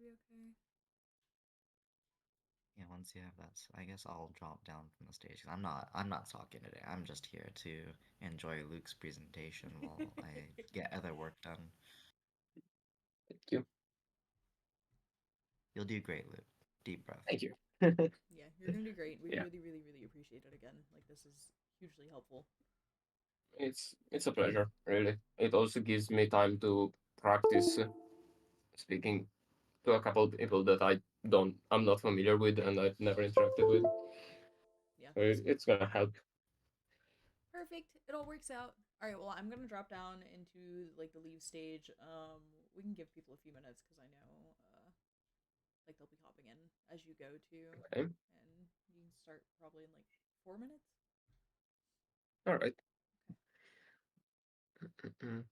be okay. Yeah, once you have that, I guess I'll drop down from the stage. 'Cause I'm not talking today. I'm just here to enjoy Luke's presentation while I get other work done. Thank you. You'll do great, Luke. Deep breath. Thank you. Yeah, you're gonna do great. We Yeah, really, really, really appreciate it again. Like, this is hugely helpful. it's a pleasure, really. It also gives me time to practice speaking to a couple of people that I'm not familiar with and I've never interacted with. Yeah, So this it's gonna help. perfect. It all works out. All right, well, I'm gonna drop down into like the leave stage. We can give people a few minutes because I know like they'll be hopping in as you go too, Okay. and you can start probably in like 4 minutes. All right. Okay.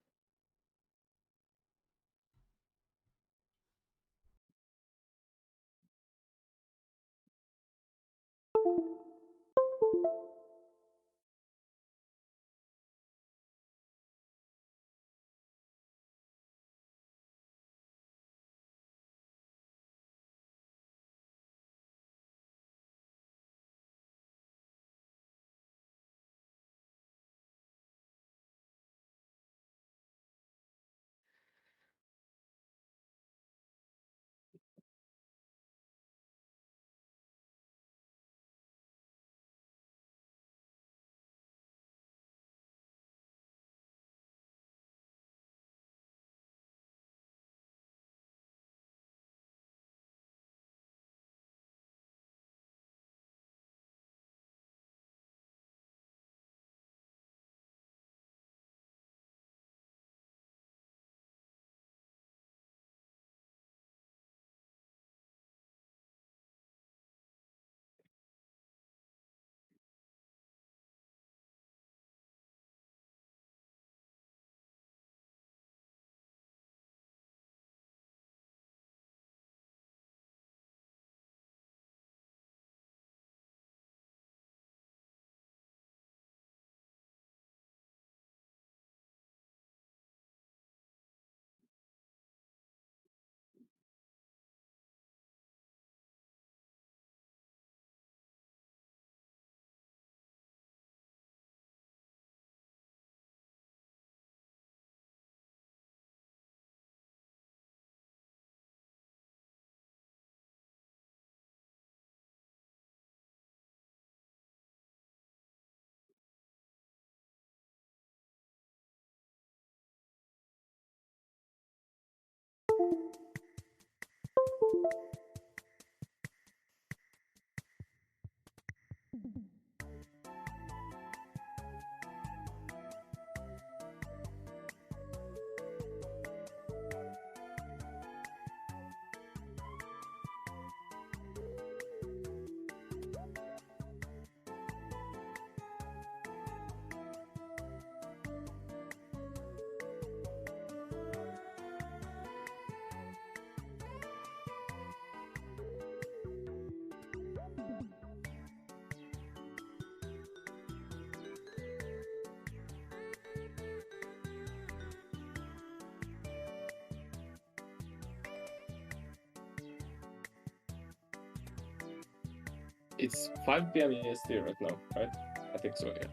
It's 5 p.m. EST right now, right? I think so, yeah.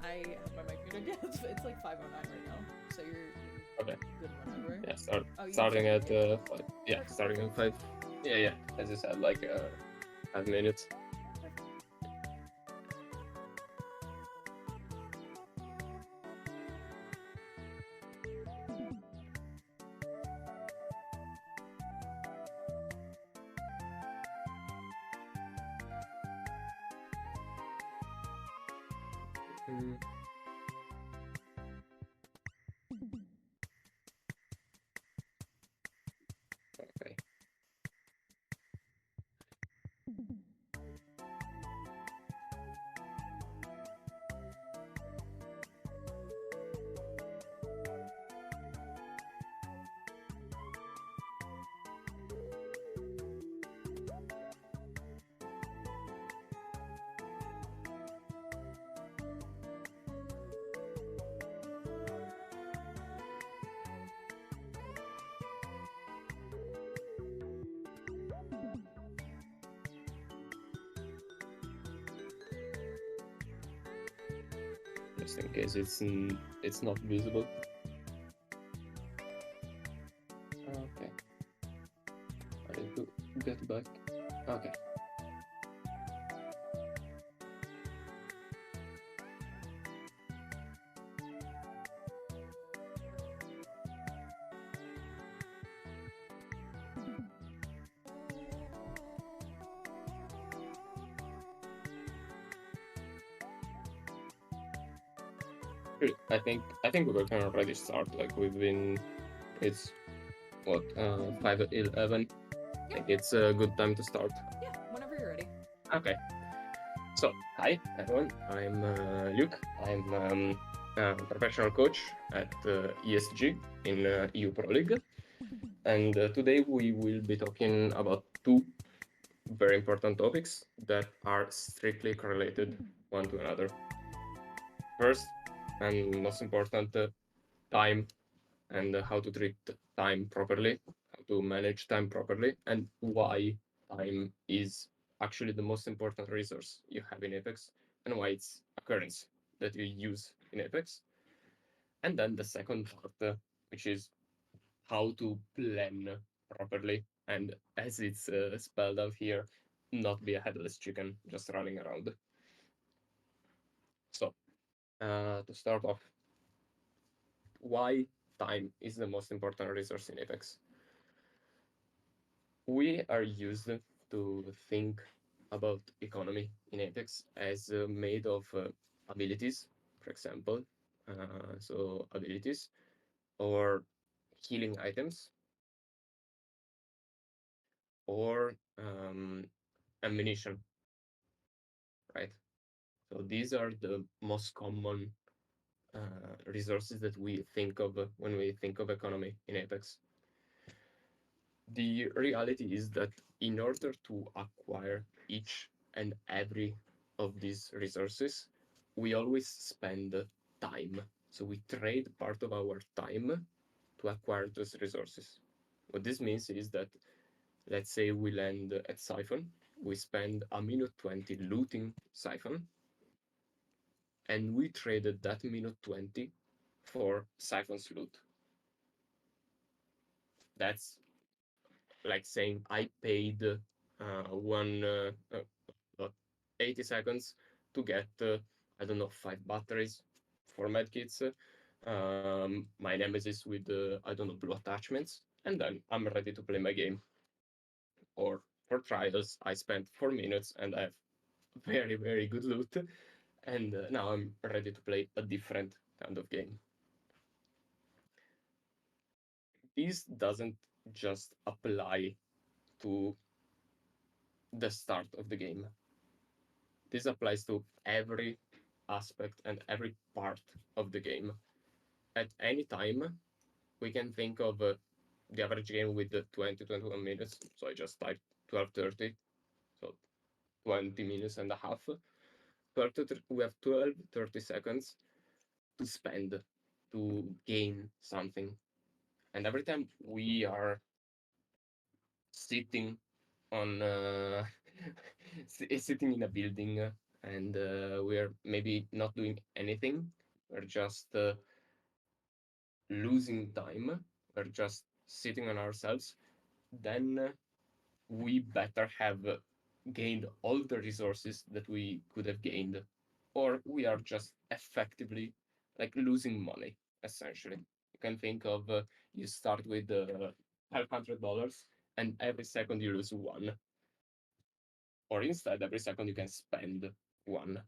I have my mic muted. Yeah, it's like 5:09 right now, so you're Okay. good whenever. Yeah, Oh, you starting at started. 5. Yeah, Perfect. starting at 5. Yeah. As I said, like 5 minutes. Perfect. Mm, okay. just in case it's not visible. Okay, I need to get back. Okay. I think we can already start. Like we've been, it's what 5:11. I think it's a good time to start. Yeah, whenever you're ready. Okay. So hi everyone. I'm Liuq. I'm a professional coach at ESG in EU Pro League, and today we will be talking about two very important topics that are strictly correlated one to another. First, and most important, time and how to treat time properly, how to manage time properly, and why time is actually the most important resource you have in Apex, and why it's a currency that you use in Apex. And then the second part, which is how to plan properly, and as it's spelled out here, not be a headless chicken just running around. So, to start off, why time is the most important resource in Apex? We are used to think about economy in Apex as made of abilities, for example. So abilities or healing items or ammunition, right? So these are the most common resources that we think of when we think of economy in Apex. The reality is that in order to acquire each and every of these resources, we always spend time. So we trade part of our time to acquire those resources. What this means is that, let's say we land at Siphon, we spend a minute 20 looting Siphon, and we traded that minute 20 for Siphon's loot. That's like saying I paid one 80 seconds to get I don't know 5 batteries for medkits, my nemesis with I don't know blue attachments, and then I'm ready to play my game. Or for trials, I spent 4 minutes and I have very good loot, and now I'm ready to play a different kind of game. This doesn't just apply to the start of the game. This applies to every aspect and every part of the game. At any time, we can think of the average game with the 20-21 minutes. So I just typed 12:30, so 20 minutes and a half. We have 12-30 seconds to spend to gain something. And every time we are sitting on sitting in a building and we're maybe not doing anything, we're just losing time, we're just sitting on ourselves, then we better have gained all the resources that we could have gained, or we are just effectively like losing money, essentially. You can think of you start with $500 and every second you lose one, or instead every second you can spend one.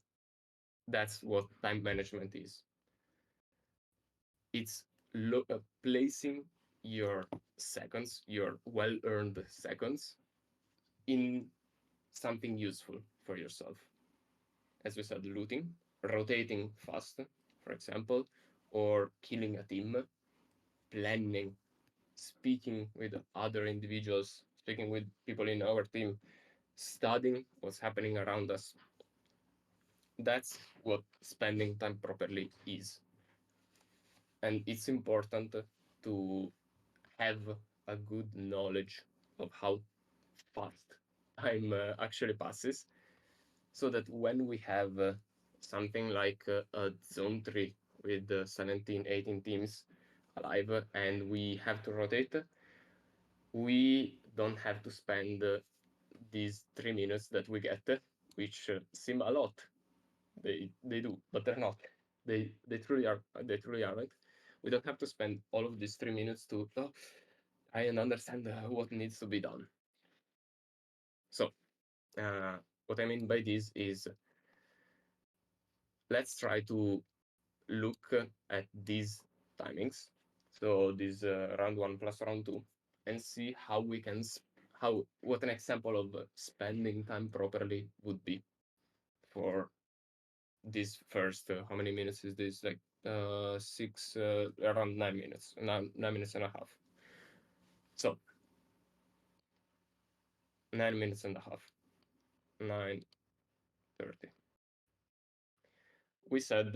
That's what time management is. It's placing your seconds, your well-earned seconds, in something useful for yourself. As we said, looting, rotating fast, for example, or killing a team, planning, speaking with other individuals, speaking with people in our team, studying what's happening around us. That's what spending time properly is. And it's important to have a good knowledge of how fast time actually passes, so that when we have something like a zone 3 with 17, 18 teams alive, and we have to rotate, we don't have to spend these 3 minutes that we get, which seem a lot. They do, but they're not. They truly are. They truly aren't. We don't have to spend all of these 3 minutes to try and understand what needs to be done. So, uh, what I mean by this is, let's try to look at these timings. So this round one plus round two, and see how we can how what an example of spending time properly would be for this first. How many minutes is this? Like six, around 9 minutes, 9 minutes and a half. So 9 minutes and a half, 9:30. We said,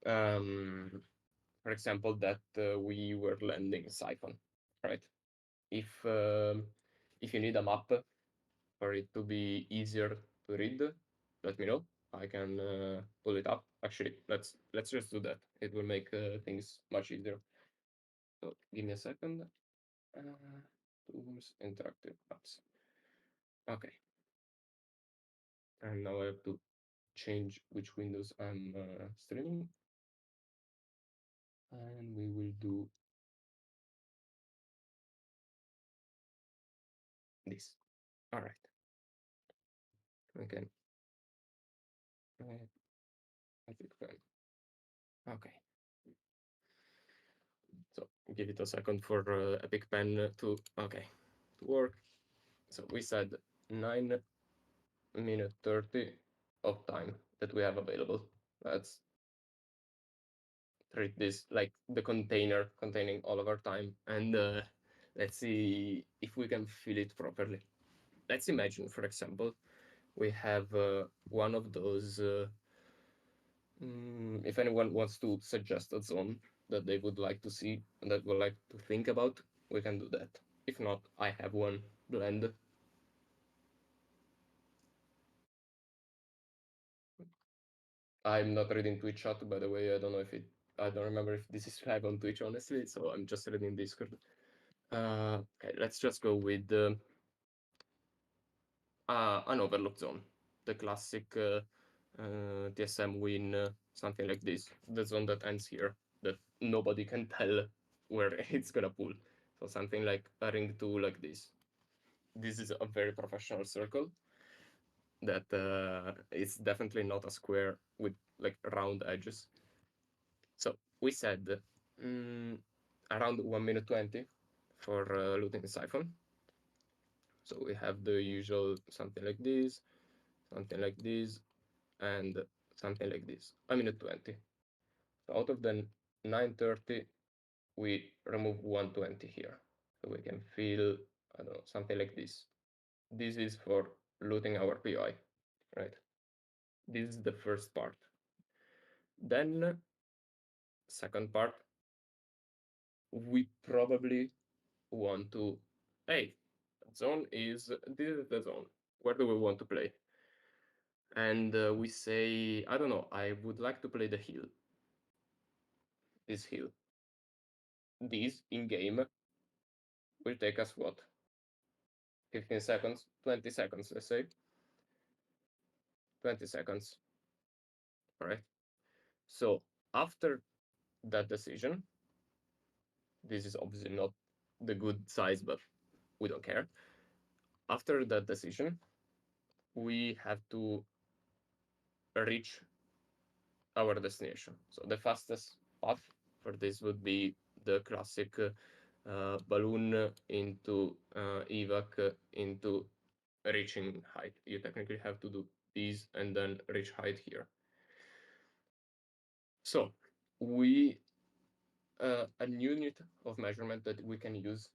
for example, that we were landing Siphon, right? If um, if you need a map for it to be easier to read, let me know. I can pull it up. Actually, let's just do that. It will make things much easier. So give me a second. Tools, interactive apps. Okay, and now I have to change which windows I'm streaming, and we will do this. All right. Okay. Epic pen. Okay. So give it a second for Epic Pen to work. So we said 9 minute 30 of time that we have available. Let's treat this like the container containing all of our time, and let's see if we can fill it properly. Let's imagine, for example, we have one of those. If anyone wants to suggest a zone that they would like to see and that would like to think about, we can do that. If not, I have one blend. I'm not reading Twitch chat, by the way. I don't know if it. I don't remember if this is live on Twitch, honestly. So I'm just reading Discord. Okay, let's just go with an overlook zone, the classic TSM win, something like this. The zone that ends here, that nobody can tell where it's gonna pull. So something like a ring two like this. This is a very professional circle that is definitely not a square with like round edges. So we said around 1 minute 20 for looting the siphon. So we have the usual something like this, and something like this. 1 minute 20. So out of the 9:30, we remove 120 here. So we can fill, I don't know, something like this. This is for looting our PI, right? This is the first part. Then, second part, we probably want to, hey, zone is, this is the zone. Where do we want to play? And we say, I don't know, I would like to play the hill. This hill. This in game will take us what? 15 seconds, 20 seconds, let's say. 20 seconds. All right. So after that decision, this is obviously not the good size, but we don't care. After that decision, we have to reach our destination. So the fastest path for this would be the classic balloon into evac into reaching height. You technically have to do these and then reach height here. So we a unit of measurement that we can use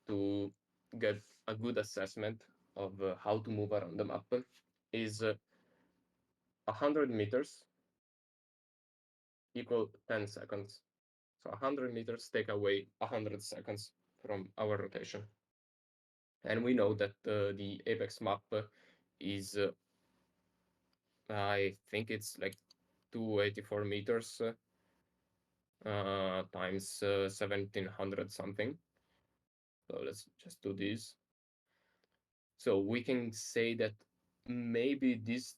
to get a good assessment of how to move around the map is 100 meters equal 10 seconds. So 100 meters take away 100 seconds from our rotation. And we know that the Apex map is, I think it's like 284 meters times 1700 something. So let's just do this. So we can say that maybe this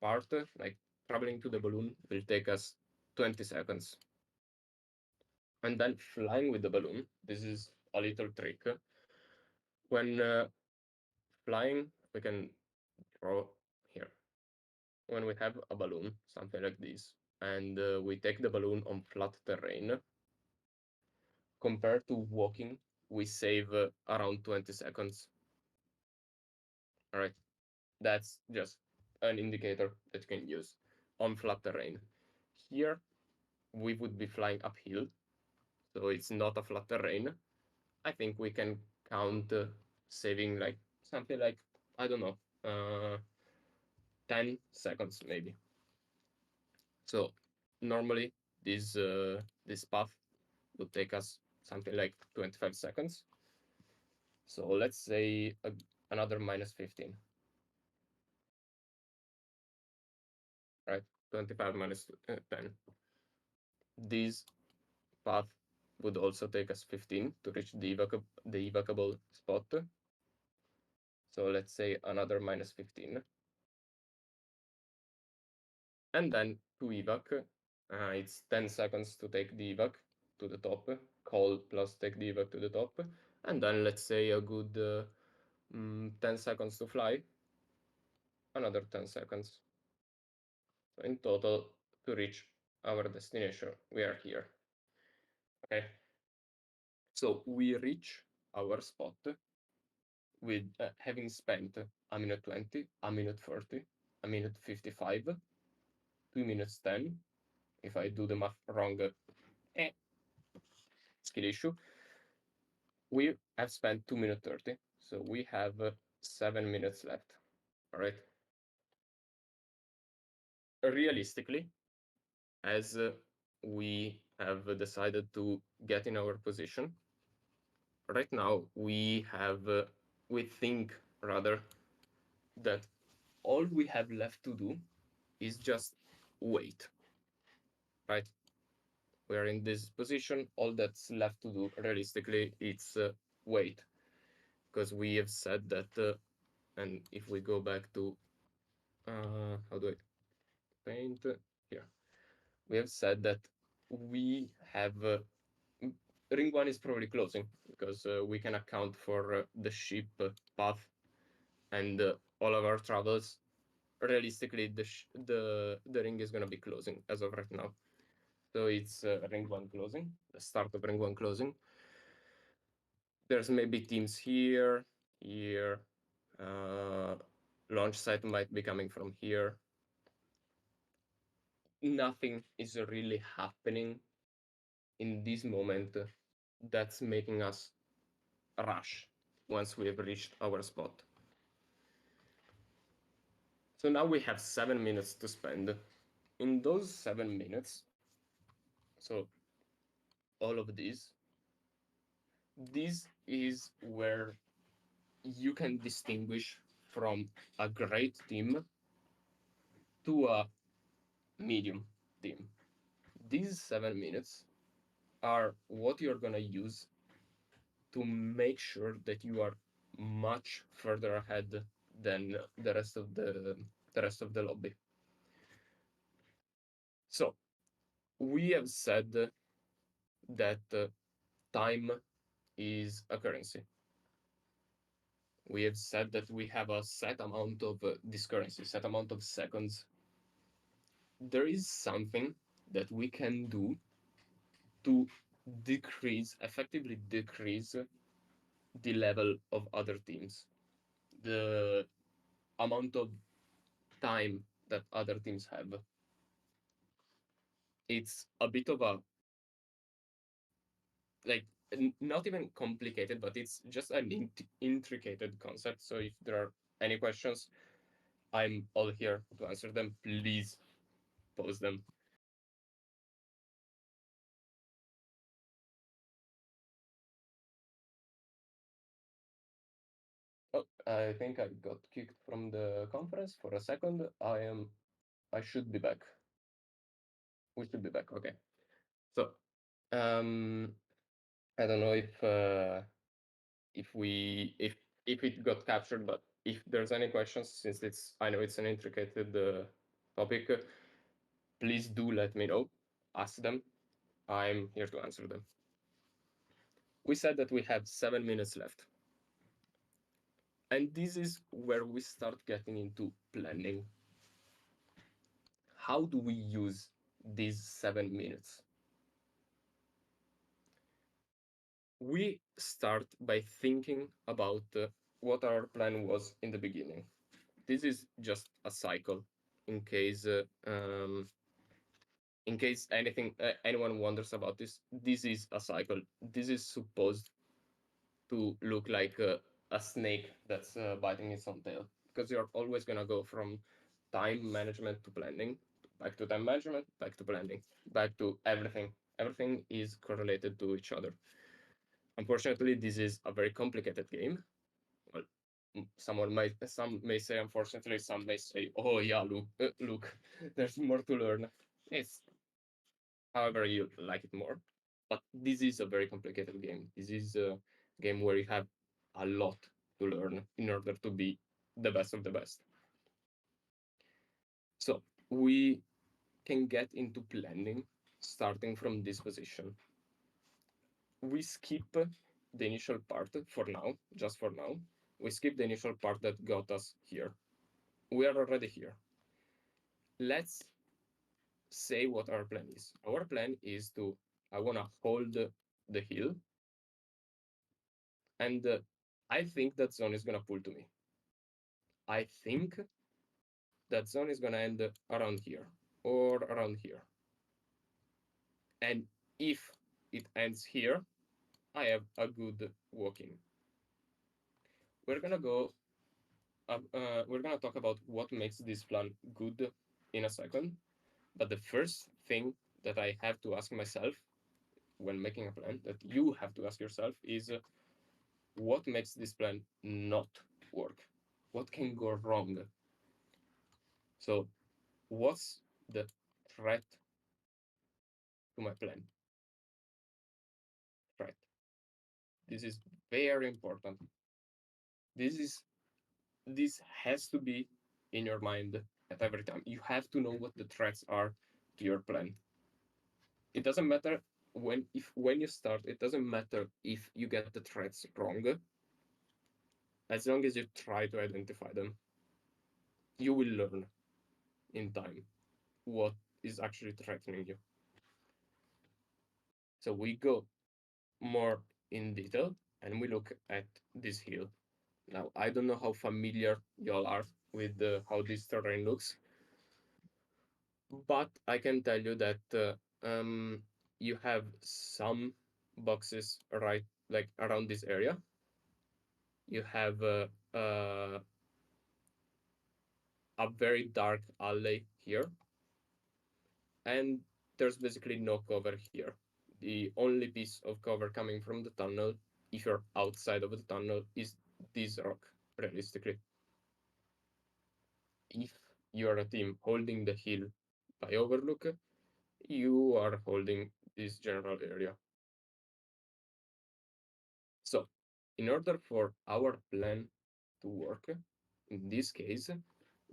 part, like traveling to the balloon, will take us 20 seconds. And then flying with the balloon, this is a little trick. When flying, we can draw here. When we have a balloon, something like this, and we take the balloon on flat terrain, compared to walking, we save around 20 seconds. All right, that's just an indicator that you can use on flat terrain. Here, we would be flying uphill, so it's not a flat terrain. I think we can count saving like something like, I don't know, 10 seconds maybe. So normally this path would take us something like 25 seconds. So let's say another minus 15, right? 25 minus 10. This path would also take us 15 to reach the evocable spot. So let's say another minus 15. And then to evac, it's 10 seconds to take the evac to the top, call plus take the evac to the top. And then let's say a good 10 seconds to fly, another 10 seconds. So in total, to reach our destination, we are here. Okay. So we reach our spot with having spent a minute 20, a minute 30, a minute 55, 2 minutes 10. If I do the math wrong, skill issue. We have spent 2 minutes 30, so we have 7 minutes left. All right. Realistically, as we have decided to get in our position, right now we think rather that all we have left to do is just wait, right? We are in this position. All that's left to do realistically, it's wait, because we have said that, and if we go back to, how do I paint here? We have said that we have, ring one is probably closing, because we can account for the ship path and all of our travels. Realistically, the ring is going to be closing as of right now. So it's ring one closing, the start of ring one closing. There's maybe teams here, here. Launch site might be coming from here. Nothing is really happening in this moment that's making us rush once we have reached our spot. So now we have 7 minutes to spend. In those 7 minutes, so all of this is where you can distinguish from a great team to a medium team. These 7 minutes are what you're gonna use to make sure that you are much further ahead than the rest of the lobby. So we have said that time is a currency. We have said that we have a set amount of this currency, set amount of seconds. There is something that we can do to effectively decrease the level of other teams, the amount of time that other teams have. It's a bit of a, like, not even complicated, but it's just an intricate concept. So if there are any questions, I'm all here to answer them. Please pose them. Oh, I think I got kicked from the conference for a second. I should be back. We should be back. Okay. So, um, I don't know if we if it got captured, but if there's any questions, since I know it's an intricate topic, please do let me know. Ask them. I'm here to answer them. We said that we have 7 minutes left, and this is where we start getting into planning. How do we use these 7 minutes? We start by thinking about what our plan was in the beginning. This is just a cycle in case anyone wonders about this. This is a cycle. This is supposed to look like a snake that's biting its own tail, because you're always going to go from time management to planning, back to time management, back to planning, back to everything. Everything is correlated to each other. Unfortunately, this is a very complicated game. Well, some may say unfortunately, some may say, oh yeah, look, there's more to learn. It's however you like it more. But this is a very complicated game. This is a game where you have a lot to learn in order to be the best of the best. So we can get into planning starting from this position. We skip the initial part for now, just for now. We skip the initial part that got us here. We are already here. Let's say what our plan is. Our plan is I want to hold the hill, and I think that zone is going to pull to me. I think that zone is going to end around here or around here. And if it ends here, I have a good walking. We're going to go, we're going to talk about what makes this plan good in a second. But the first thing that I have to ask myself when making a plan, that you have to ask yourself, is what makes this plan not work? What can go wrong? So, what's the threat to my plan? Threat. This is very important. This has to be in your mind at every time. You have to know what the threats are to your plan. It doesn't matter when you start. It doesn't matter if you get the threats wrong. As long as you try to identify them, you will learn in time what is actually threatening you. So we go more in detail and we look at this hill. Now, I don't know how familiar y'all are with how this terrain looks, but I can tell you that you have some boxes right like around this area. You have a very dark alley here, and there's basically no cover here. The only piece of cover coming from the tunnel, if you're outside of the tunnel, is this rock, realistically. If you're a team holding the hill by Overlook, you are holding this general area. So, in order for our plan to work, in this case,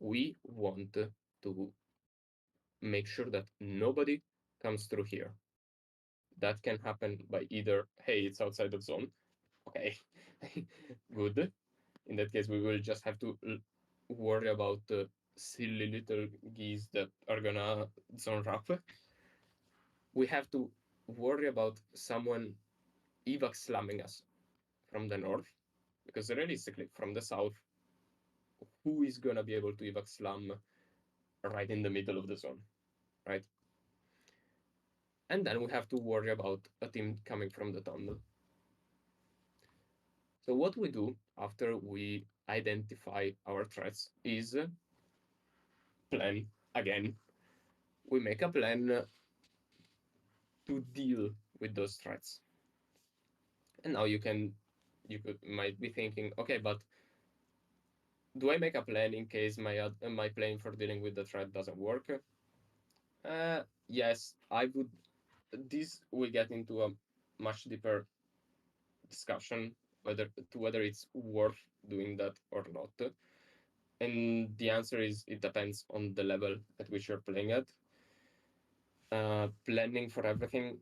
we want to make sure that nobody comes through here. That can happen by either, hey, it's outside the zone. Okay, good. In that case, we will just have to worry about the silly little geese that are gonna zone wrap. We have to worry about someone evac slamming us from the north, because realistically, from the south, who is gonna be able to evac slam right in the middle of the zone, right? And then we have to worry about a team coming from the tunnel. So what we do after we identify our threats is plan again. We make a plan to deal with those threats. And now you might be thinking, okay, but do I make a plan in case my plan for dealing with the threat doesn't work? yes, I would. This will get into a much deeper discussion whether it's worth doing that or not. And the answer is it depends on the level at which you're playing at. Planning for everything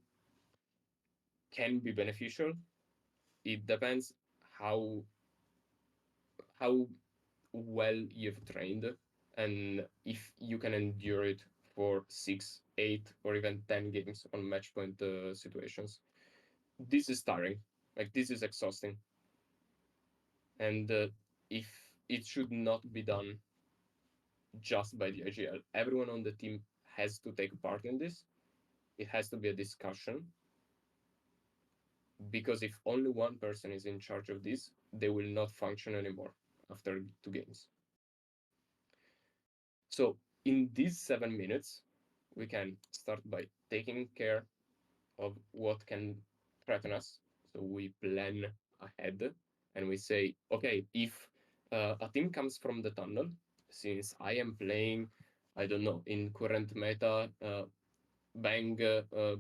can be beneficial. It depends how how well you've trained and if you can endure it for 6, 8, or even 10 games on match point situations. This is tiring. Like this is exhausting, and if it should not be done just by the IGL, everyone on the team has to take part in this. It has to be a discussion because if only one person is in charge of this, they will not function anymore after 2 games. So in these 7 minutes, we can start by taking care of what can threaten us. So we plan ahead and we say, okay, if a team comes from the tunnel, since I am playing, I don't know, in current meta, Bang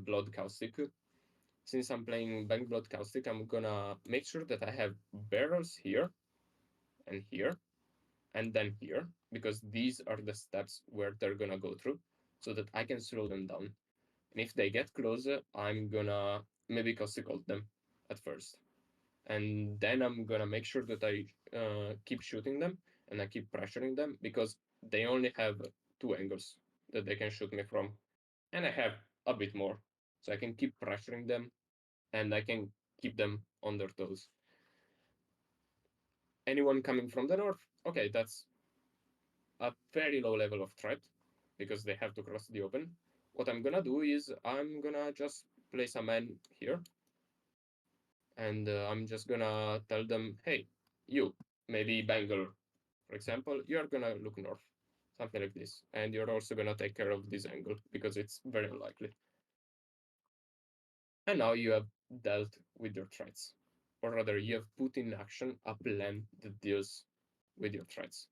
Blood Caustic. Since I'm playing Bang Blood Caustic, I'm gonna make sure that I have barrels here and here and then here, because these are the steps where they're gonna go through so that I can slow them down. And if they get closer, I'm gonna maybe caustic ult them at first. And then I'm gonna make sure that I keep shooting them and I keep pressuring them because they only have 2 angles that they can shoot me from. And I have a bit more. So I can keep pressuring them and I can keep them on their toes. Anyone coming from the north, okay, that's a very low level of threat because they have to cross the open. What I'm gonna do is I'm gonna just place a man here and I'm just gonna tell them, hey, you, maybe Bangalore, for example, you're gonna look north, something like this. And you're also gonna take care of this angle because it's very unlikely. And now you have dealt with your threats. Or rather, you have put in action a plan that deals with your threats.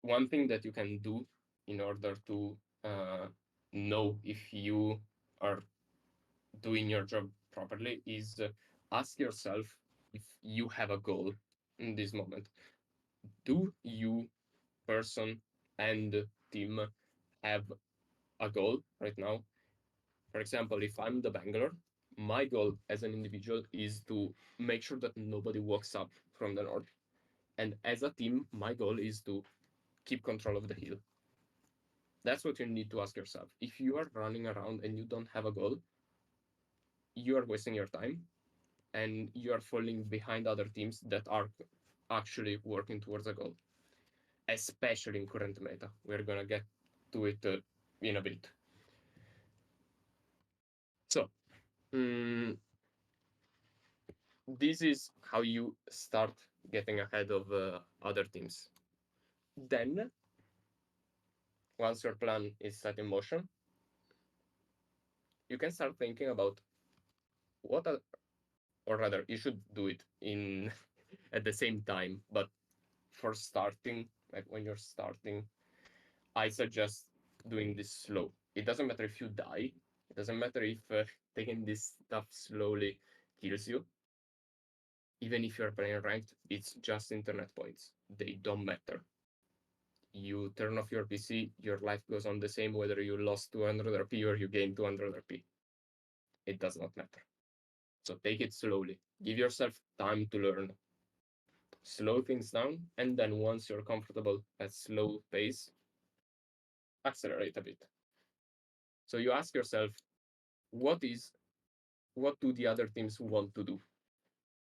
One thing that you can do in order to know if you are doing your job properly is ask yourself if you have a goal in this moment. Do you, person and team, have a goal right now? For example, if I'm the Bangalore, my goal as an individual is to make sure that nobody walks up from the north. And as a team, my goal is to keep control of the hill. That's what you need to ask yourself. If you are running around and you don't have a goal, you are wasting your time and you are falling behind other teams that are actually working towards a goal, especially in current meta. We're gonna get to it in a bit. So, mm, this is how you start getting ahead of other teams. Then, once your plan is set in motion, you can start thinking about what, or rather, you should do it in at the same time. But for starting, like when you're starting, I suggest doing this slow. It doesn't matter if you die. It doesn't matter if taking this stuff slowly kills you. Even if you're playing ranked, it's just internet points. They don't matter. You turn off your PC, your life goes on the same whether you lost 200 RP or you gained 200 RP. It does not matter. So take it slowly. Give yourself time to learn. Slow things down, and then once you're comfortable at slow pace, accelerate a bit. So you ask yourself, what is what do the other teams want to do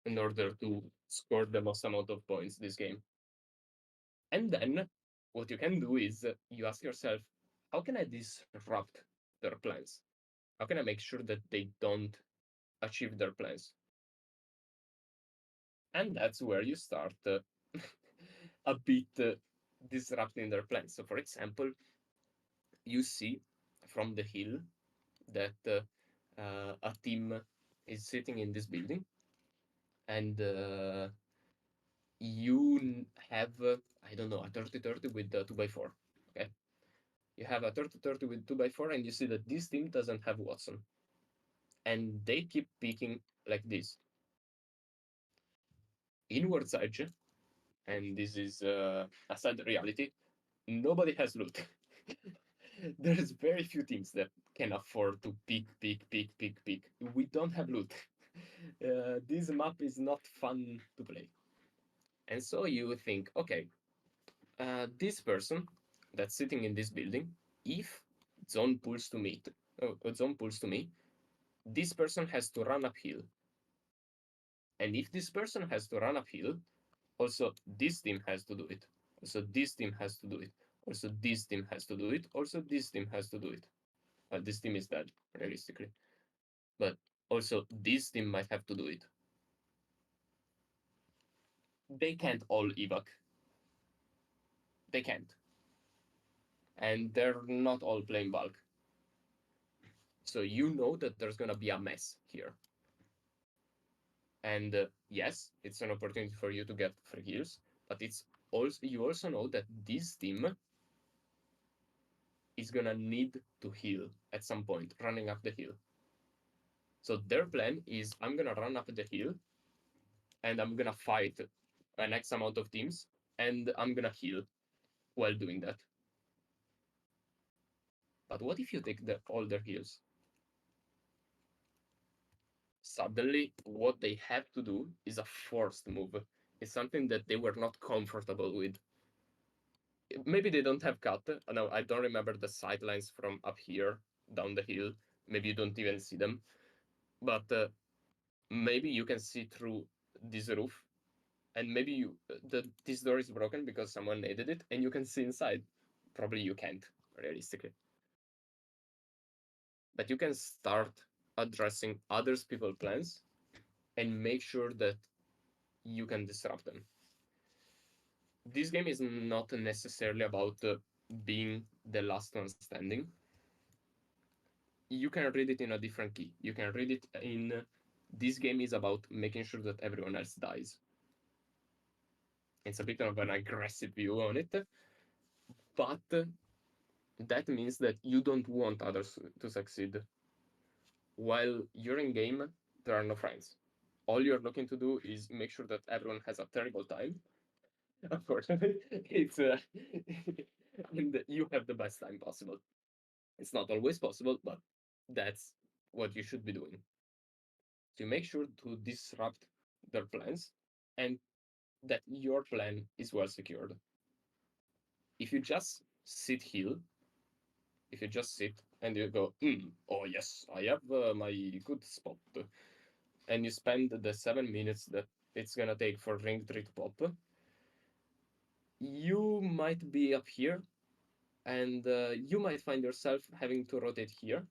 in order to score the most amount of points this game? And then what you can do is you ask yourself, how can I disrupt their plans? How can I make sure that they don't achieve their plans? And that's where you start a bit disrupting their plans. So, for example, you see from the hill that a team is sitting in this building and you have, I don't know, a 30-30 with the 2x4. Okay. You have a 30-30 with 2x4, and you see that this team doesn't have Watson. And they keep picking like this. Inwards edge, and this is a sad reality, nobody has loot. There's very few teams that can afford to pick. We don't have loot. This map is not fun to play. And so you think, okay, this person that's sitting in this building, if zone pulls to me, zone pulls to me, this person has to run uphill. And if this person has to run uphill, also this team has to do it. Also this team has to do it. Also this team has to do it. Also this team has to do it. This team is dead, realistically. But also this team might have to do it. They can't all evac. They can't. And they're not all playing bulk. So you know that there's gonna be a mess here. And yes, it's an opportunity for you to get free heals, but it's also you also know that this team is gonna need to heal at some point, running up the hill. So their plan is I'm gonna run up the hill and I'm gonna fight an X amount of teams and I'm gonna heal while doing that. But what if you take all their heals? Suddenly, what they have to do is a forced move. It's something that they were not comfortable with. Maybe they don't have cut. No, I don't remember the sightlines from up here down the hill. Maybe you don't even see them. But maybe you can see through this roof, and maybe this door is broken because someone needed it, and you can see inside. Probably you can't, realistically. But you can start addressing others people's plans and make sure that you can disrupt them. This game is not necessarily about being the last one standing. You can read it in a different key. You can read it in this game is about making sure that everyone else dies. It's a bit of an aggressive view on it, but that means that you don't want others to succeed. While you're in game, there are no friends. All you're looking to do is make sure that everyone has a terrible time. Unfortunately, it's and you have the best time possible. It's not always possible, but that's what you should be doing. To make sure to disrupt their plans and that your plan is well secured. If you just sit here, if you just sit and you go, oh yes, I have my good spot, and you spend the 7 minutes that it's gonna take for ring 3 to pop, you might be up here and you might find yourself having to rotate here,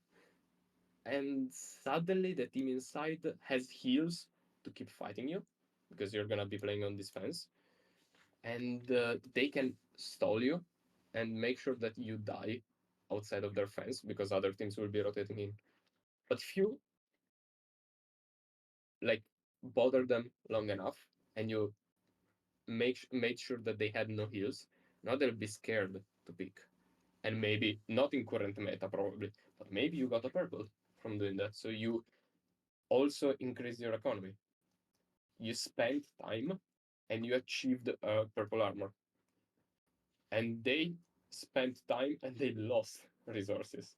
and suddenly the team inside has heals to keep fighting you because you're gonna be playing on this fence, and they can stall you and make sure that you die outside of their fence because other teams will be rotating in. But if you like bother them long enough and you made sure that they had no heals, now they'll be scared to pick. And maybe not in current meta probably, but maybe you got a purple from doing that. So you also increase your economy. You spent time and you achieved purple armor. And they spent time and they lost resources.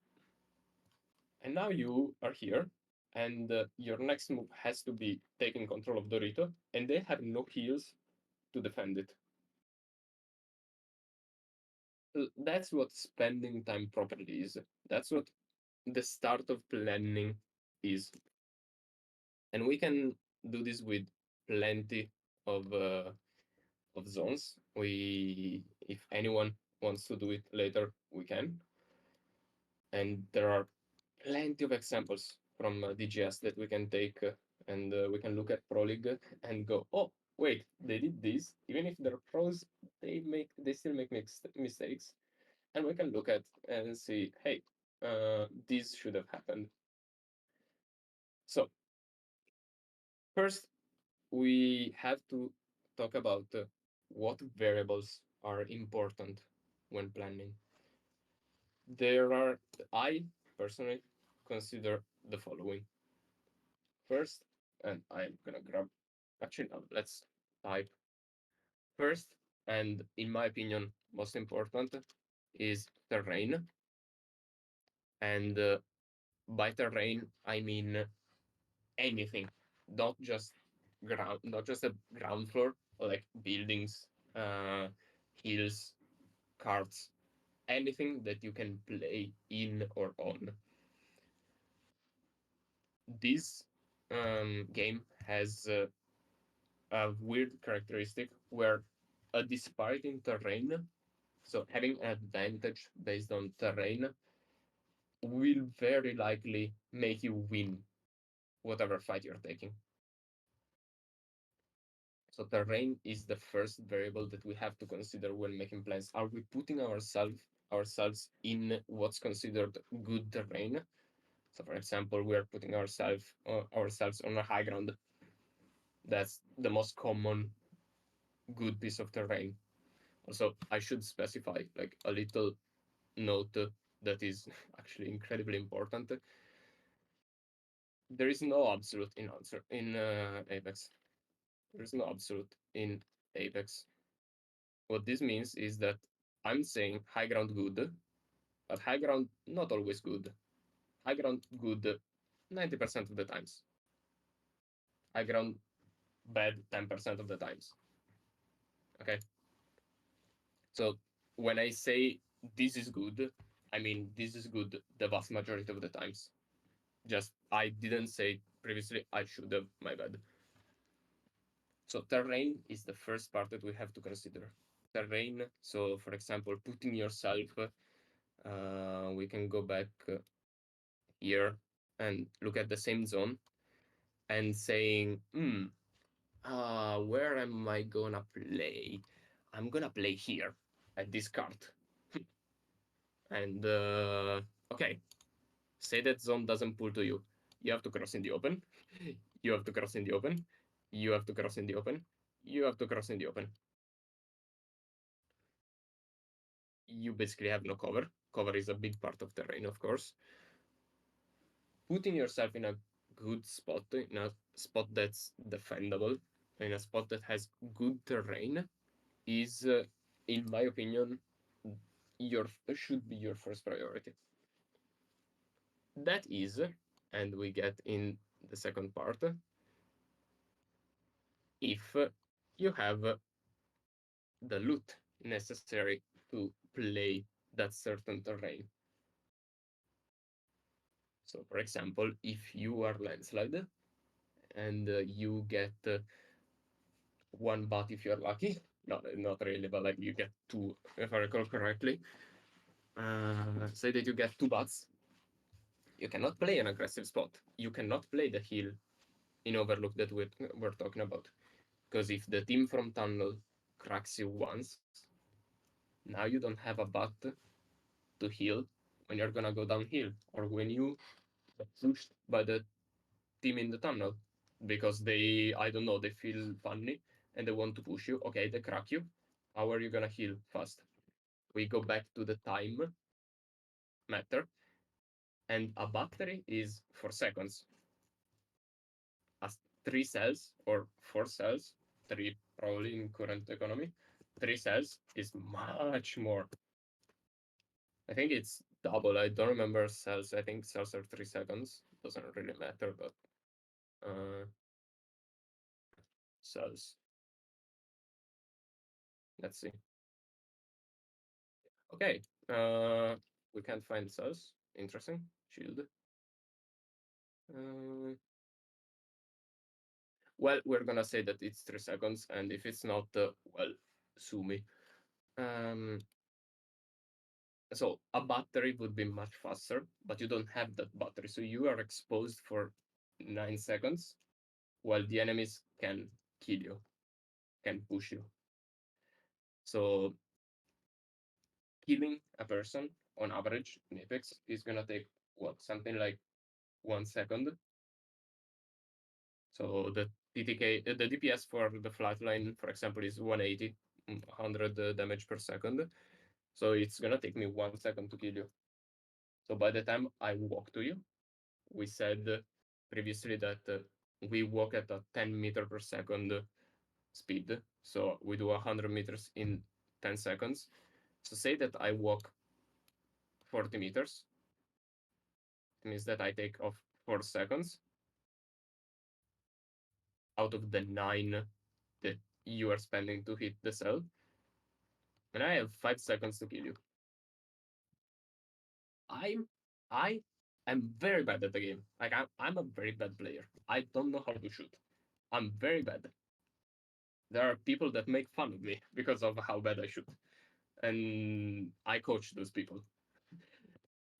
And now you are here, and your next move has to be taking control of Dorito, and they have no heals to defend it. That's what spending time properly is. That's what the start of planning is. And we can do this with plenty of zones. If anyone wants to do it later, we can. And there are plenty of examples from DGS that we can take, and we can look at Pro League and go, oh, wait, they did this. Even if they're pros, they still make mistakes, and we can look at and see, hey, this should have happened. So first, we have to talk about what variables are important when planning. There are, I personally consider the following. First, and I'm gonna grab, actually, no, let's type first, and in my opinion, most important is terrain. And by terrain, I mean anything, not just ground, not just a ground floor, like buildings, uh, hills, carts, anything that you can play in or on. This game has a weird characteristic where a disparity in terrain, so having an advantage based on terrain, will very likely make you win whatever fight you're taking. So terrain is the first variable that we have to consider when making plans. Are we putting ourselves in what's considered good terrain? So, for example, we are putting ourselves on a high ground. That's the most common good piece of terrain. Also, I should specify like a little note that is actually incredibly important. There is no absolute in answer in Apex. There is no absolute in Apex. What this means is that I'm saying high ground good, but high ground not always good. High ground good 90% of the times. High ground bad 10% of the times. Okay. So when I say this is good, I mean this is good the vast majority of the times. Just I didn't say it previously, I should have, my bad. So terrain is the first part that we have to consider. Terrain, so for example, putting yourself, we can go back here and look at the same zone and saying, where am I gonna play? I'm gonna play here at this card. And okay, say that zone doesn't pull to you. You have to cross in the open. You have to cross in the open. You have to cross in the open. You have to cross in the open. You basically have no cover. Cover is a big part of terrain, of course. Putting yourself in a good spot, in a spot that's defendable, in a spot that has good terrain, is, in my opinion, your should be your first priority. That is, and we get in the second part, if you have the loot necessary to play that certain terrain. So, for example, if you are landslide and you get one bot if you're lucky, not really, but like you get two, if I recall correctly. Say that you get two bots, you cannot play an aggressive spot. You cannot play the heal in Overlook that we're talking about. Because if the team from Tunnel cracks you once, now you don't have a bot to heal when you're gonna go downhill or when you get pushed by the team in the tunnel because they, I don't know, they feel funny and they want to push you. Okay, they crack you. How are you gonna heal fast? We go back to the time matter, and a battery is 4 seconds. As 3 cells or 4 cells, three probably in current economy, 3 cells is much more. I think it's double. I don't remember cells. I think cells are 3 seconds. Doesn't really matter, but cells. Let's see. Okay. We can't find cells. Interesting. Shield. Uh, well, we're gonna say that it's 3 seconds, and if it's not, well, sue me. Um, so a battery would be much faster, but you don't have that battery, so you are exposed for 9 seconds, while the enemies can kill you, can push you. So killing a person on average in Apex is gonna take what, something like 1 second. So the TTK, the DPS for the flatline, for example, is 180, 100 damage per second. So it's gonna take me 1 second to kill you. So by the time I walk to you, we said previously that we walk at a 10 meter per second speed. So we do 100 meters in 10 seconds. So say that I walk 40 meters. It means that I take off 4 seconds out of the 9 that you are spending to hit the cell. And I have 5 seconds to kill you. I'm I am very bad at the game. Like I'm a very bad player. I don't know how to shoot. I'm very bad. There are people that make fun of me because of how bad I shoot. And I coach those people.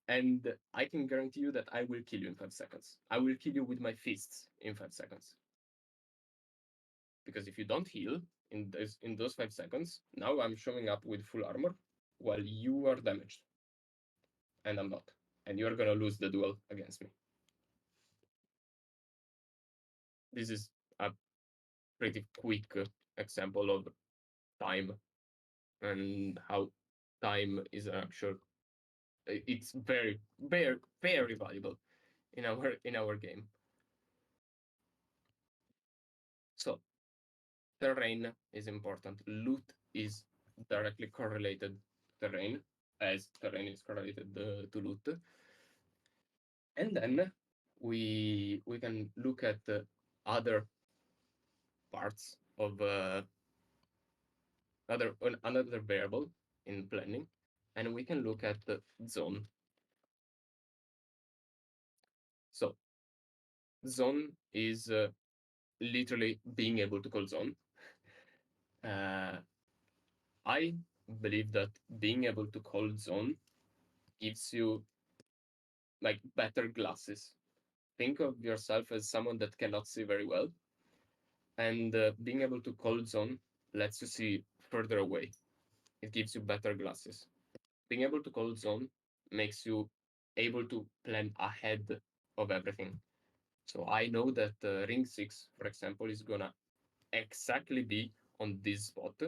And I can guarantee you that I will kill you in 5 seconds. I will kill you with my fists in 5 seconds. Because if you don't heal in those 5 seconds, now I'm showing up with full armor while you are damaged. And I'm not. And you're gonna lose the duel against me. This is a pretty quick example of time and how time is actual. It's very, very, very valuable in our game. So terrain is important. Loot is directly correlated to terrain, as terrain is correlated to loot. And then we can look at other parts of another variable in planning, and we can look at the zone. So zone is literally being able to call zone. Uh, I believe that being able to call zone gives you like better glasses. Think of yourself as someone that cannot see very well, and being able to call zone lets you see further away. It gives you better glasses. Being able to call zone makes you able to plan ahead of everything. So I know that ring 6, for example, is gonna exactly be on this spot.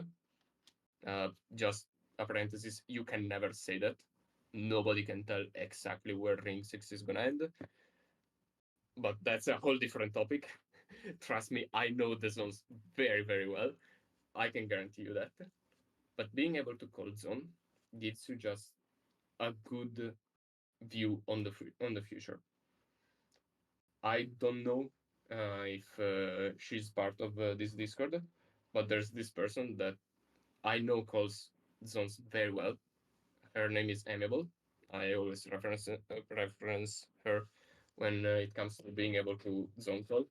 Just a parenthesis, you can never say that. Nobody can tell exactly where ring 6 is gonna end, but that's a whole different topic. Trust me, I know the zones very, very well. I can guarantee you that. But being able to call zone gives you just a good view on the future. I don't know if she's part of this Discord, but there's this person that I know calls zones very well. Her name is Amiable. I always reference her when it comes to being able to zone call.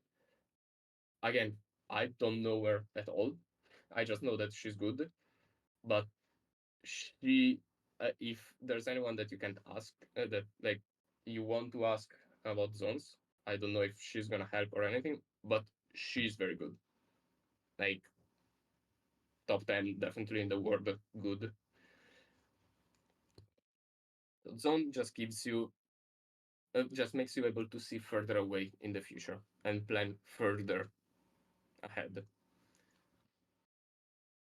Again, I don't know her at all. I just know that she's good, but she, if there's anyone that you can ask that like you want to ask about zones, I don't know if she's gonna help or anything, but she's very good. Like top 10 definitely in the world good. Zone just gives you just makes you able to see further away in the future and plan further ahead.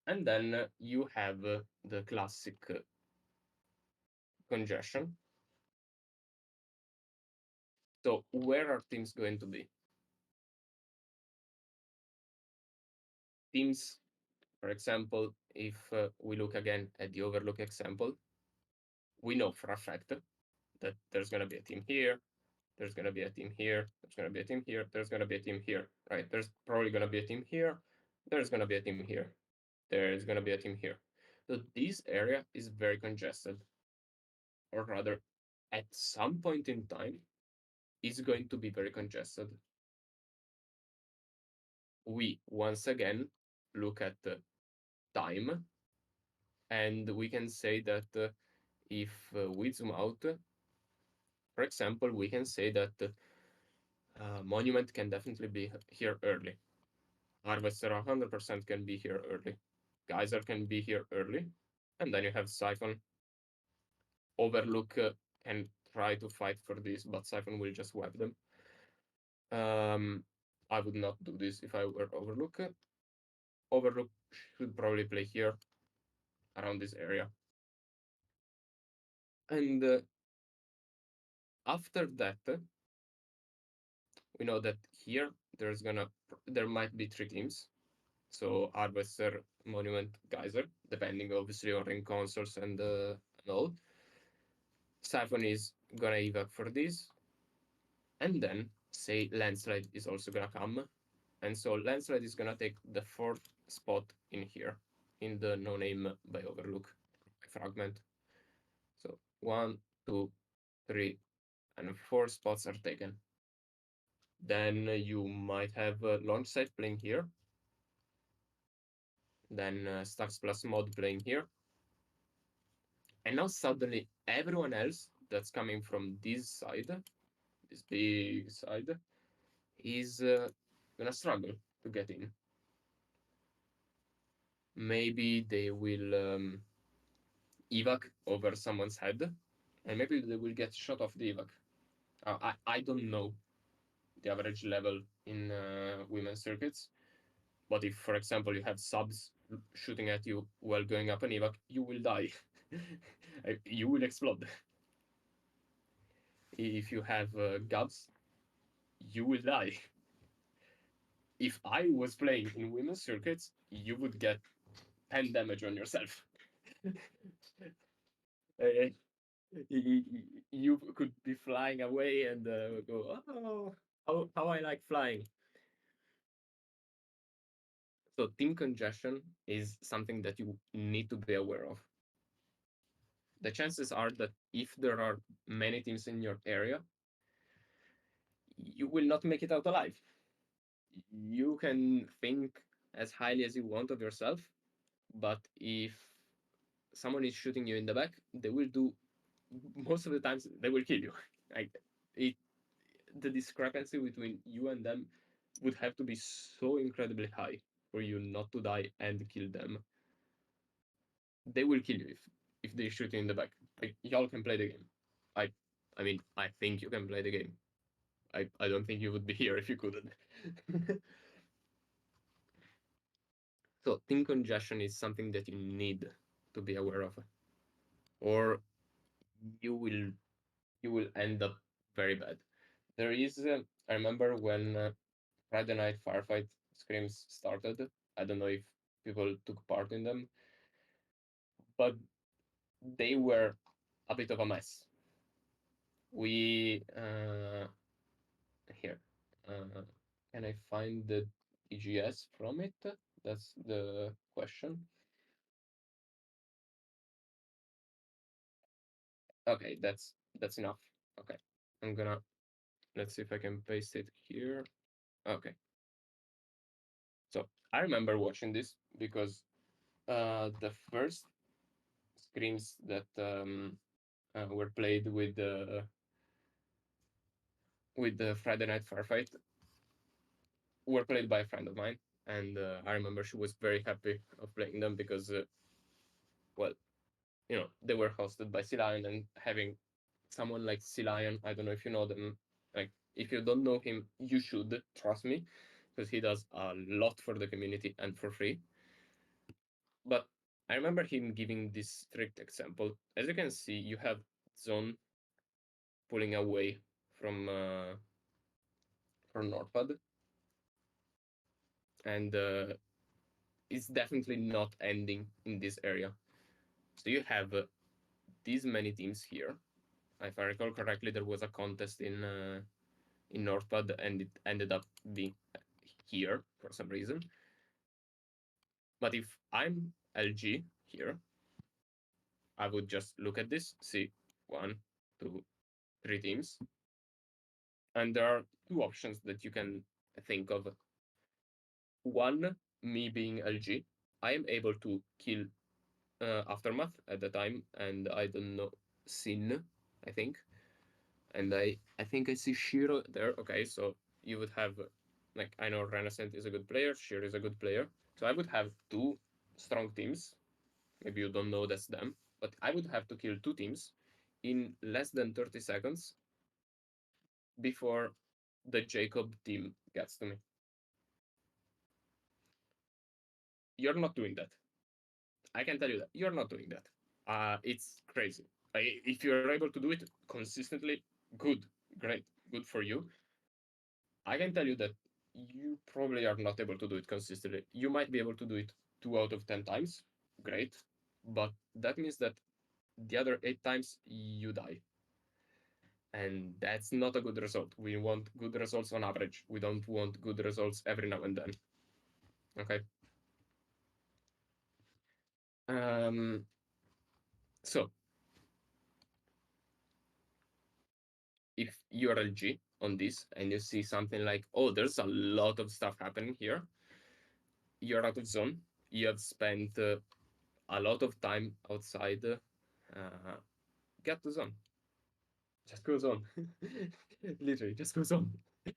And then you have the classic congestion. So where are teams going to be? Teams, for example, if we look again at the overlook example, we know for a fact that there's going to be a team here, there's going to be a team here, there's going to be a team here, there's going to be a team here, right? There's probably going to be a team here, there's going to be a team here, there's going to be a team here. So this area is very congested, or rather, at some point in time, is going to be very congested. We once again look at the time, and we can say that if we zoom out, for example, we can say that Monument can definitely be here early. Harvester 100% can be here early. Geyser can be here early. And then you have Siphon. Overlook can try to fight for this, but Siphon will just wipe them. I would not do this if I were Overlook. Overlook should probably play here, around this area. And After that, we know that here there might be three teams. So Harvester, Monument, Geyser, depending obviously on ring consoles and all. Siphon is gonna evac for this, and then say Landslide is also gonna come, and so Landslide is gonna take the fourth spot in here, in the no name by Overlook fragment. So 1, 2, 3, and 4 spots are taken. Then you might have launch site playing here. Then Stars plus mod playing here. And now suddenly everyone else that's coming from this side, this big side, is gonna struggle to get in. Maybe they will evac over someone's head, and maybe they will get shot off the evac. I don't know the average level in women's circuits, but if, for example, you have subs shooting at you while going up an evac, you will die. You will explode. If you have gubs, you will die. If I was playing in women's circuits, you would get 10 damage on yourself. Uh, you could be flying away and go, oh, how I like flying. So team congestion is something that you need to be aware of. The chances are that if there are many teams in your area, you will not make it out alive. You can think as highly as you want of yourself, but if someone is shooting you in the back, they will do most of the times they will kill you. Like it, the discrepancy between you and them would have to be so incredibly high for you not to die and kill them. They will kill you if they shoot you in the back. Like y'all can play the game. I I mean I think you can play the game. I don't think you would be here if you couldn't. So team congestion is something that you need to be aware of, or you will you will end up very bad. There is I remember when Friday Night Firefight scrims started. I don't know if people took part in them, but they were a bit of a mess. We here. Can I find the EGS from it? That's the question. Okay, that's enough. Okay, I'm gonna let's see if I can paste it here. Okay, so I remember watching this because the first screams that were played with the Friday Night Firefight were played by a friend of mine, and I remember she was very happy of playing them because, well, they were hosted by Sea Lion, and having someone like Sea Lion, I don't know if you know them, like if you don't know him, you should trust me, because he does a lot for the community and for free. But I remember him giving this strict example. As you can see, you have Zone pulling away from Northpad, and it's definitely not ending in this area. So you have these many teams here. If I recall correctly, there was a contest in Northpad, and it ended up being here for some reason. But if I'm LG here, I would just look at this, see 1, 2, 3 teams, and there are two options that you can think of. One, me being LG, I am able to kill Aftermath at the time, and I don't know, Sin, I think. And I think I see Shiro there. Okay, so you would have, like, I know Renascent is a good player, Shiro is a good player. So I would have two strong teams. Maybe you don't know that's them, but I would have to kill two teams in less than 30 seconds before the Jacob team gets to me. You're not doing that. I can tell you that. You're not doing that. It's crazy. If you're able to do it consistently, good, great, good for you. I can tell you that you probably are not able to do it consistently. You might be able to do it 2 out of 10 times, great, but that means that the other 8 times you die. And that's not a good result. We want good results on average. We don't want good results every now and then. Okay. Um, so if you are LG on this and you see something like, oh, there's a lot of stuff happening here, you're out of zone. You have spent a lot of time outside. Get to zone. Just goes on. Literally, just goes on.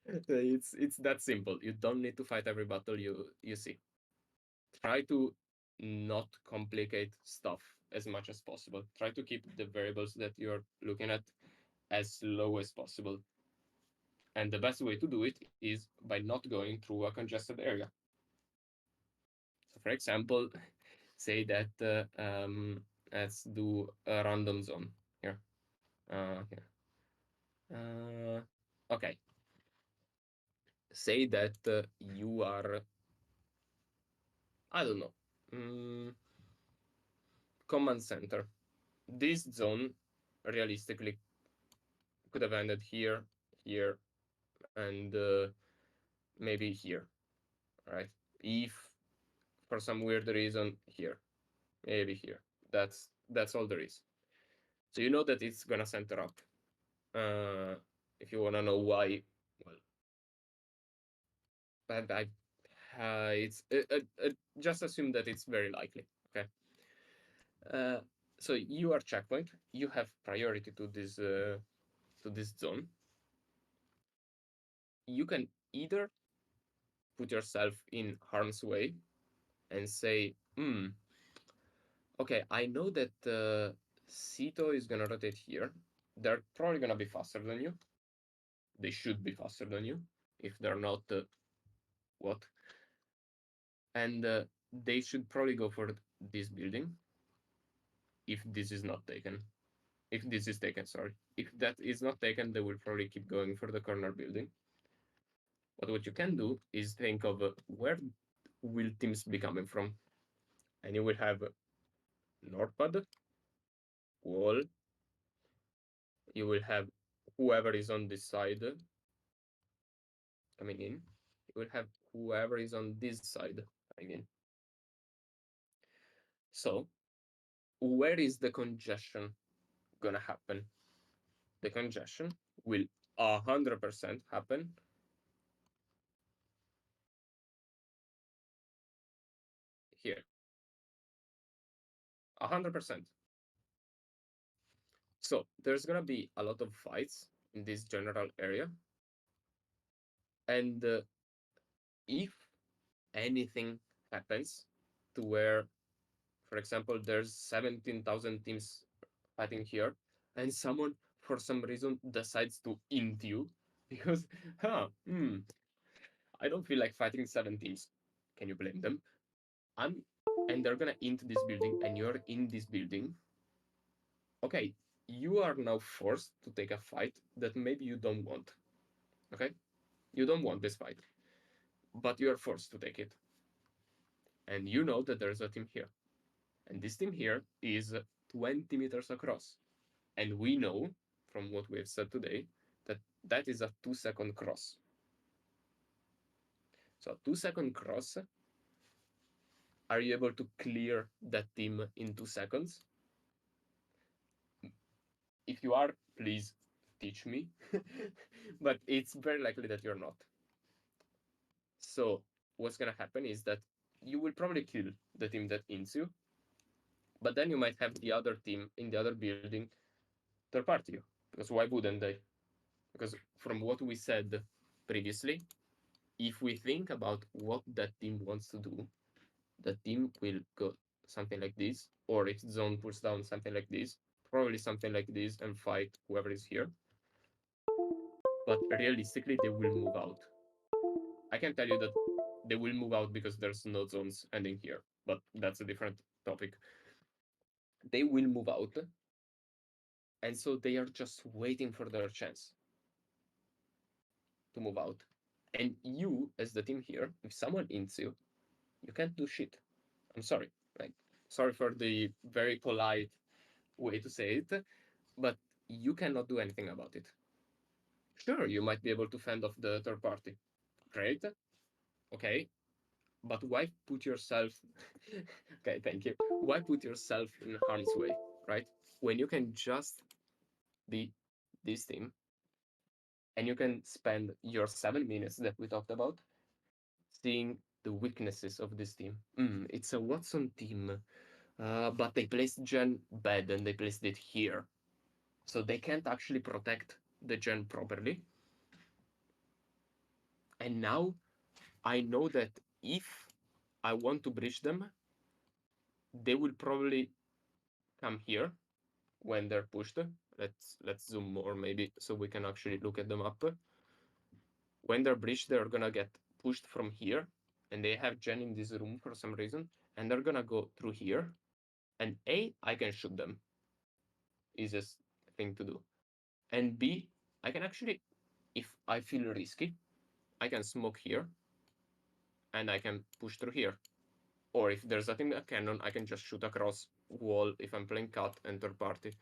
It's that simple. You don't need to fight every battle you see. Try to not complicate stuff as much as possible. Try to keep the variables that you're looking at as low as possible. And the best way to do it is by not going through a congested area. So, for example, say that let's do a random zone here. Here. Okay. Say that you are, I don't know, mm, command center. This zone realistically could have ended here, here, and maybe here, right? If for some weird reason here, maybe here. That's all there is. So you know that it's gonna center up. Uh, if you wanna know why, well, I it's just assume that it's very likely. Okay. Uh, so you are checkpoint. You have priority to this zone. You can either put yourself in harm's way and say, okay, I know that Sito is gonna rotate here. They're probably gonna be faster than you. They should be faster than you. If they're not, what? And they should probably go for this building if this is not taken. If this is taken, sorry. If that is not taken, they will probably keep going for the corner building. But what you can do is think of where will teams be coming from, and you will have Northpad, Wall. You will have whoever is on this side coming in. You will have whoever is on this side coming in. So where is the congestion gonna happen? The congestion will 100% happen here. 100%. So there's gonna be a lot of fights in this general area, and if anything happens to where, for example, there's 17,000 teams fighting here, and someone for some reason decides to int you because, I don't feel like fighting 7 teams. Can you blame them? I'm, and they're gonna int this building, and you're in this building. Okay, you are now forced to take a fight that maybe you don't want. Okay, you don't want this fight, but you are forced to take it, and you know that there's a team here, and this team here is 20 meters across. And we know from what we have said today that that is a 2 second cross. So, a 2 second cross, are you able to clear that team in 2 seconds? If you are, please teach me. But it's very likely that you're not. So, what's going to happen is that you will probably kill the team that ints you, but then you might have the other team in the other building third party you. Because why wouldn't they? Because from what we said previously, if we think about what that team wants to do, the team will go something like this, or if zone puts down something like this, probably something like this, and fight whoever is here. But realistically, they will move out. I can tell you that they will move out because there's no zones ending here, but that's a different topic. They will move out, And so they are just waiting for their chance to move out. And you, as the team here, if someone ints you, you can't do shit. I'm sorry. Like, sorry for the very polite way to say it, but you cannot do anything about it. Sure, you might be able to fend off the third party. Great. Okay. But why put yourself okay, thank you. Why put yourself in harm's way, right? When you can just be this team and you can spend your 7 minutes that we talked about seeing the weaknesses of this team. It's a Watson team, but they placed Gen bad and they placed it here. So they can't actually protect the Gen properly. And now I know that if I want to breach them, they will probably come here when they're pushed. Let's zoom more maybe so we can actually look at the map. When they're breached, they're gonna get pushed from here, and they have Gen in this room for some reason, and they're gonna go through here. And A, I can shoot them. Easiest thing to do. And B, I can actually, if I feel risky, I can smoke here, and I can push through here. Or if there's nothing a cannon, I can just shoot across wall if I'm playing cut and third party.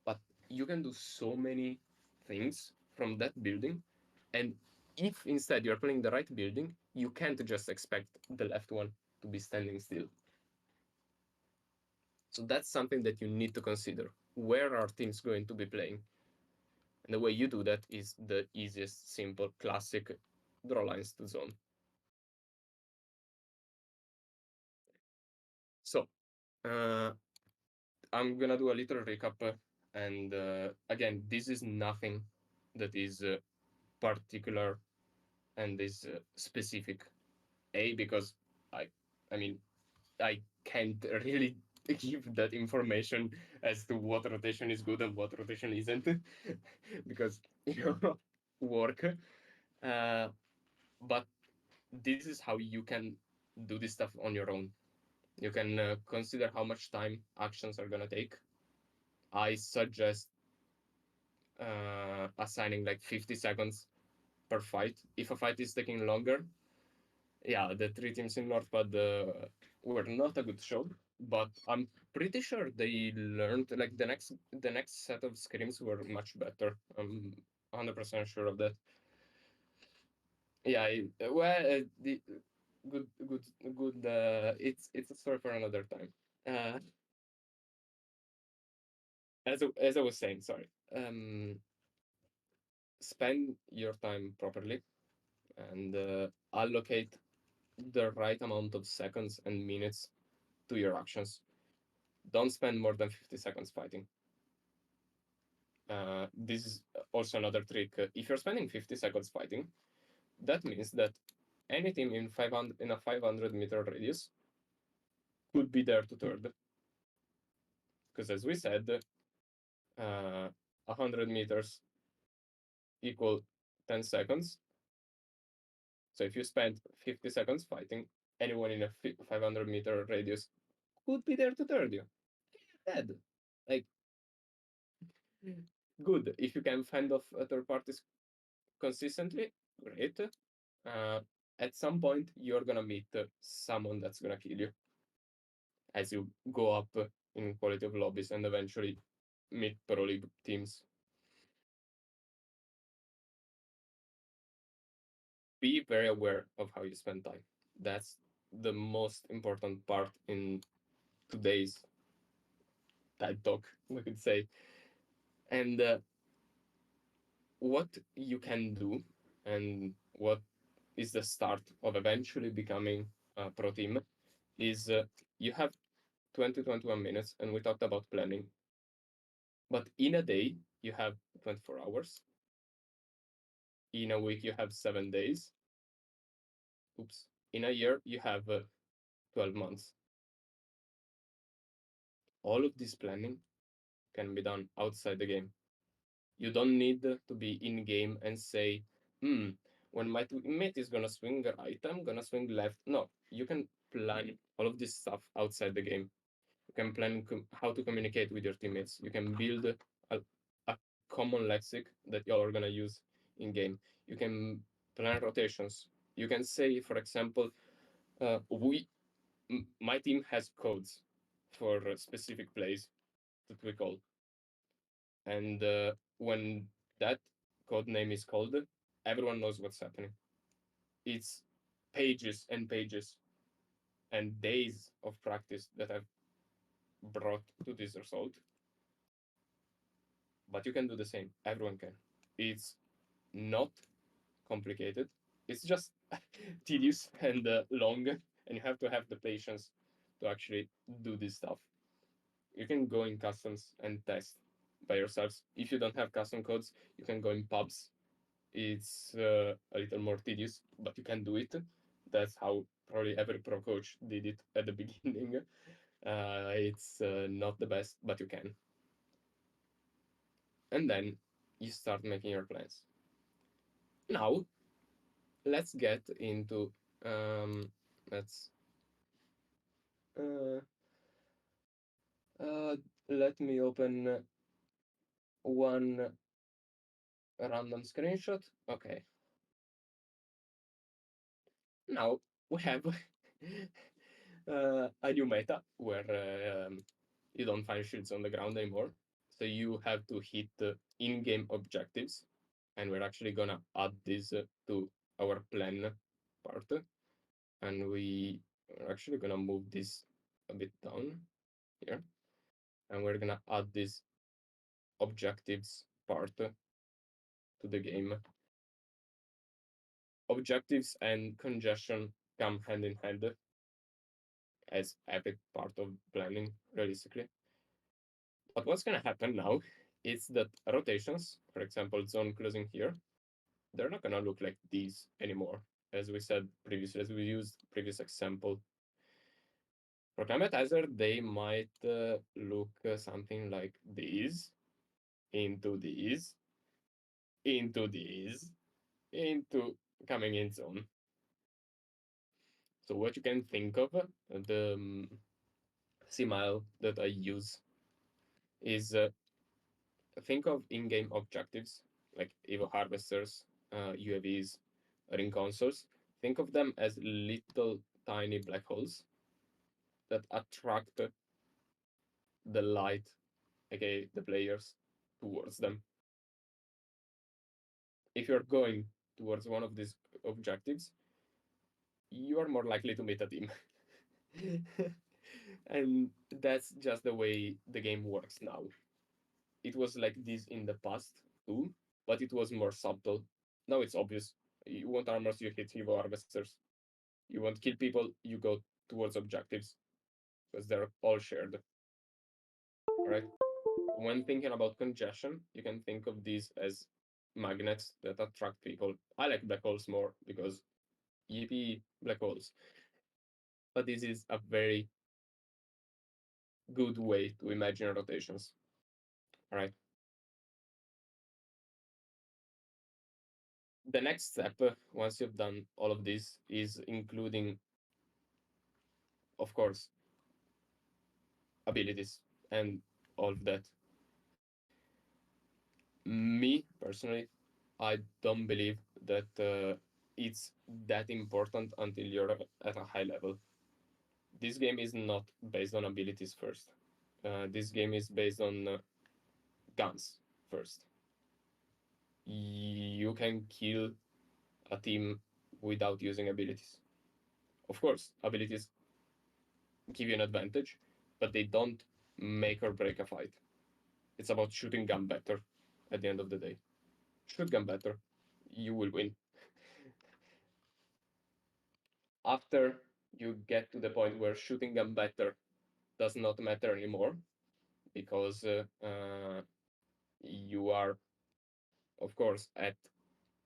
But you can do so many things from that building. And if instead you're playing the right building, you can't just expect the left one to be standing still. So that's something that you need to consider. Where are teams going to be playing? And the way you do that is the easiest, simple, classic draw lines to zone. So I'm gonna do a little recap, and again, this is nothing that is particular and is specific. Because I, I mean, I can't really give that information as to what rotation is good and what rotation isn't, because work. Uh, but this is how you can do this stuff on your own. You can consider how much time actions are gonna take. I suggest assigning like 50 seconds per fight. If a fight is taking longer, yeah, the three teams in Northpad were not a good show, but I'm pretty sure they learned like the next set of scrims were much better. I'm 100% sure of that. Yeah, the good, good, good. It's a story for another time. Uh, as I was saying, sorry. Spend your time properly and allocate the right amount of seconds and minutes to your actions. Don't spend more than 50 seconds fighting. This is also another trick. If you're spending 50 seconds fighting, that means that any team in a 500-meter radius could be there to third. Because as we said, 100 meters equal 10 seconds. So if you spend 50 seconds fighting, anyone in a 500-meter radius could be there to third you. Dead. Like, good. If you can fend off third parties consistently, great. Uh, at some point, you're gonna meet someone that's gonna kill you as you go up in quality of lobbies and eventually meet pro league teams. Be very aware of how you spend time. That's the most important part in today's TED Talk, we could say. And what you can do and what is the start of eventually becoming a pro team is you have 20 21 minutes and we talked about planning, but in a day you have 24 hours, in a week you have 7 days, oops, in a year you have 12 months. All of this planning can be done outside the game. You don't need to be in game and say, when my teammate is gonna swing right, I'm gonna swing left. No, you can plan all of this stuff outside the game. You can plan how to communicate with your teammates. You can build common lexic that y'all are gonna use in game. You can plan rotations. You can say, for example, my team has codes for specific plays that we call, and when that code name is called, everyone knows what's happening. It's pages and pages and days of practice that have brought to this result. But you can do the same. Everyone can. It's not complicated. It's just tedious and long, and you have to have the patience to actually do this stuff. You can go in customs and test by yourselves. If you don't have custom codes, you can go in pubs. It's a little more tedious, but you can do it. That's how probably every pro coach did it at the beginning. It's not the best, but you can. And then you start making your plans. Now, let's get into let's uh, uh, let me open one random screenshot. Okay, now we have a new meta where you don't find shields on the ground anymore. So you have to hit in-game objectives, and we're actually gonna add this to our plan part, and we are actually gonna move this a bit down here, and we're gonna add this objectives part to the game. Objectives and congestion come hand in hand as every part of planning, realistically. But what's gonna happen now is that rotations, for example, zone closing here, they're not gonna look like these anymore. As we said previously, as we used previous example, for Climatizer, they might look something like this, into this, into this, into coming in zone. So what you can think of, the simile that I use is think of in-game objectives like Evo harvesters, UAVs, ring consoles. Think of them as little tiny black holes that attract the light, aka the players, towards them. If you're going towards one of these objectives, you are more likely to meet a team. And that's just the way the game works now. It was like this in the past too, but it was more subtle. Now it's obvious. You want armors, you hit Evo harvesters. You want kill people, you go towards objectives because they're all shared. Right? When thinking about congestion, you can think of these as magnets that attract people. I like black holes more because yippee black holes. But this is a very good way to imagine rotations. All right. The next step, once you've done all of this, is including, of course, abilities and all of that. Me personally, I don't believe that it's that important until you're at a high level. This game is not based on abilities first. This game is based on guns first. You can kill a team without using abilities. Of course, abilities give you an advantage, but they don't make or break a fight. It's about shooting gun better at the end of the day. Shoot gun better, you will win. After you get to the point where shooting gun better does not matter anymore, because you are, of course, at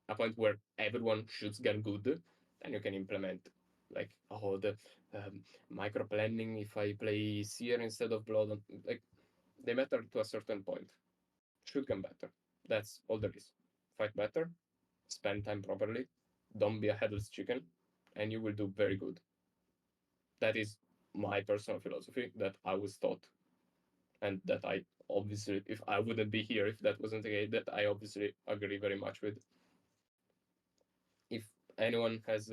a point where everyone shoots gun good, then you can implement like the micro planning. If I play Seer instead of Blood, like they matter to a certain point. Shoot gun better. That's all there is. Fight better, spend time properly, don't be a headless chicken, and you will do very good. That is my personal philosophy that I was taught and that I obviously, if I wouldn't be here if that wasn't the case, that I obviously agree very much with. If anyone has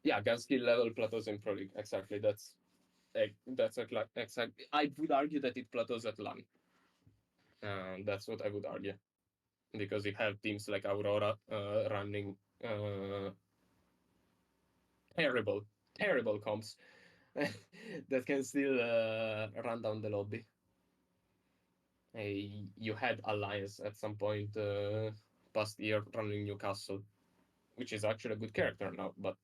yeah, gun skill level plateaus in Pro League, exactly. That's exactly. I would argue that it plateaus at LAN. That's what I would argue because you have teams like Aurora running uh, terrible, terrible comps that can still run down the lobby. You had Alliance at some point past year running Newcastle, which is actually a good character now, but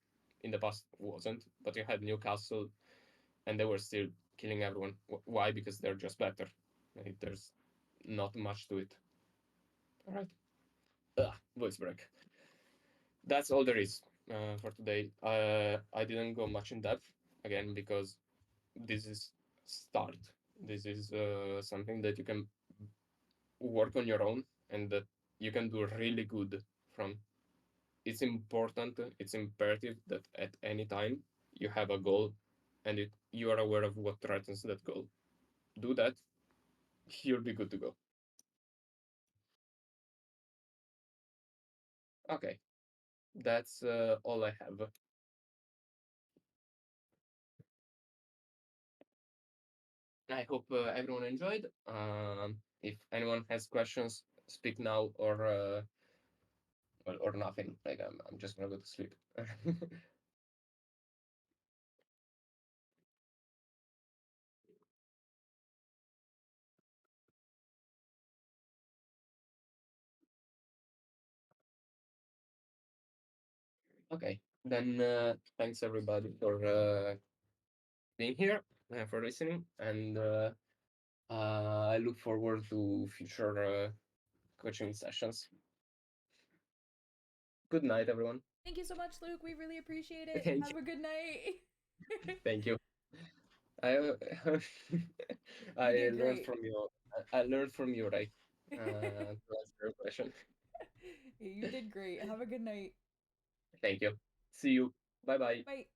in the past wasn't. But you had Newcastle, and they were still killing everyone. Why? Because they're just better. There's not much to it. All right. Voice break. That's all there is for today. I didn't go much in depth again because this is start. This is something that you can work on your own and that you can do really good from. It's important, it's imperative that at any time you have a goal and you are aware of what threatens that goal. Do that, you'll be good to go. Okay, that's all I have. I hope everyone enjoyed. If anyone has questions, speak now or nothing. Like I'm just gonna go to sleep. Okay, then thanks everybody for being here and for listening, and I look forward to future coaching sessions. Good night, everyone. Thank you so much, Luke. We really appreciate it. Thank Have you. a good night. Thank you. I You I did learned great. from you. I learned from you, right? To answer your question. You did great. Have a good night. Thank you. See you. Bye bye. Bye.